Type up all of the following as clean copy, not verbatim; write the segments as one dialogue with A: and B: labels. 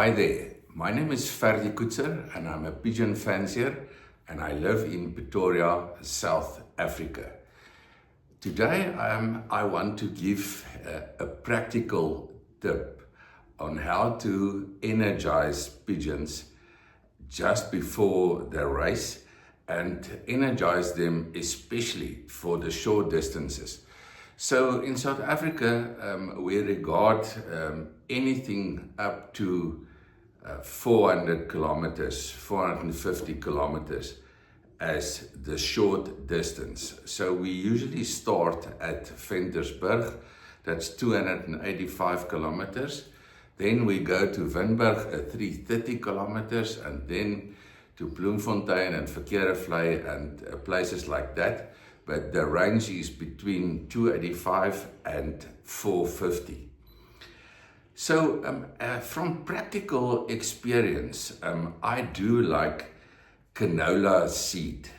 A: Hi there, my name is Ferdi Kutzer and I'm a pigeon fancier and I live in Pretoria, South Africa. Today I want to give a practical tip on how to energize pigeons just before the race and energize them especially for the short distances. So in South Africa, we regard anything up to 400 kilometers, 450 kilometers as the short distance. So we usually start at Ventersburg, that's 285 kilometers. Then we go to Wynberg at 330 kilometers and then to Bloemfontein and Verkeerevlei and places like that. But the range is between 285 and 450. So from practical experience, I do like canola seed.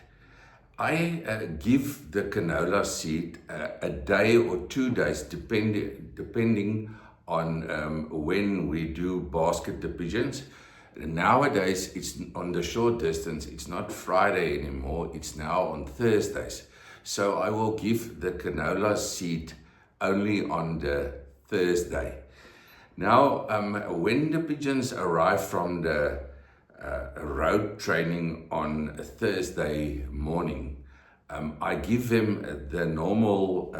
A: I give the canola seed a day or 2 days, depending on when we do basket the pigeons. Nowadays, it's on the short distance, it's not Friday anymore, it's now on Thursdays. So I will give the canola seed only on the Thursday. Now, when the pigeons arrive from the road training on a Thursday morning, I give them the normal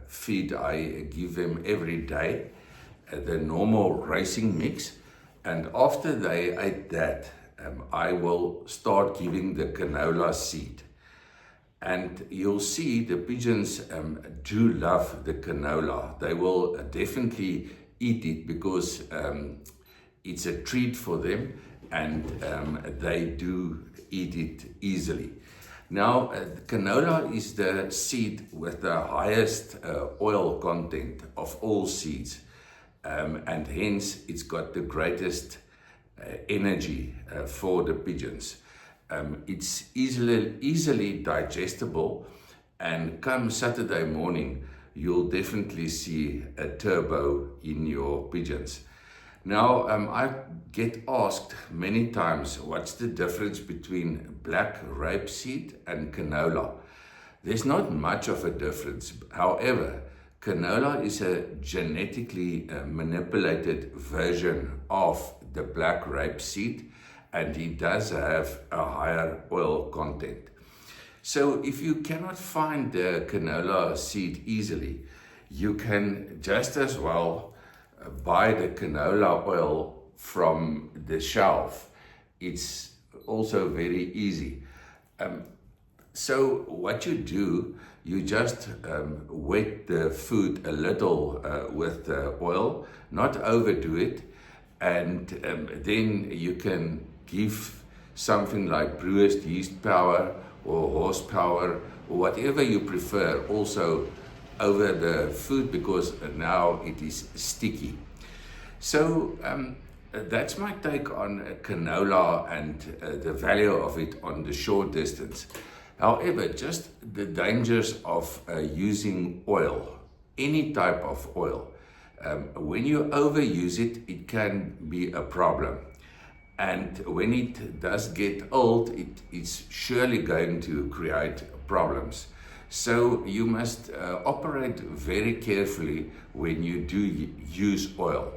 A: feed I give them every day, the normal racing mix. And after they ate that, I will start giving the canola seed. And you'll see the pigeons do love the canola. They will definitely eat it because it's a treat for them and they do eat it easily. Now, canola is the seed with the highest oil content of all seeds. And hence it's got the greatest energy for the pigeons. It's easily digestible, and come Saturday morning you'll definitely see a turbo in your pigeons. Now I get asked many times, what's the difference between black rapeseed and canola? There's not much of a difference. However, canola is a genetically manipulated version of the black rapeseed, and it does have a higher oil content. So if you cannot find the canola seed easily, you can just as well buy the canola oil from the shelf. It's also very easy. So what you do, you just wet the food a little with the oil, not overdo it, and then you can give something like brewer's yeast power or horsepower or whatever you prefer also over the food, because now it is sticky. So that's my take on canola and the value of it on the short distance. However, just the dangers of using oil, any type of oil. When you overuse it, it can be a problem. And when it does get old, it's surely going to create problems. So you must operate very carefully when you do use oil.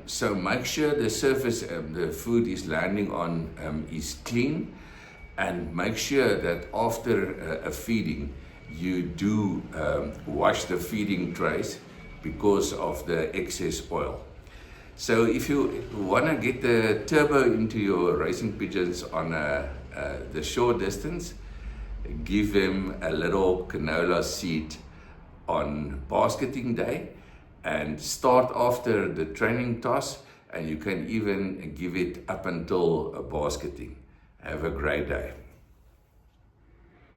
A: So make sure the surface the food is landing on is clean, and make sure that after a feeding, you do wash the feeding trays because of the excess oil. So if you want to get the turbo into your racing pigeons on the short distance, give them a little canola seed on basketing day and start after the training toss, and you can even give it up until basketing. Have a great day.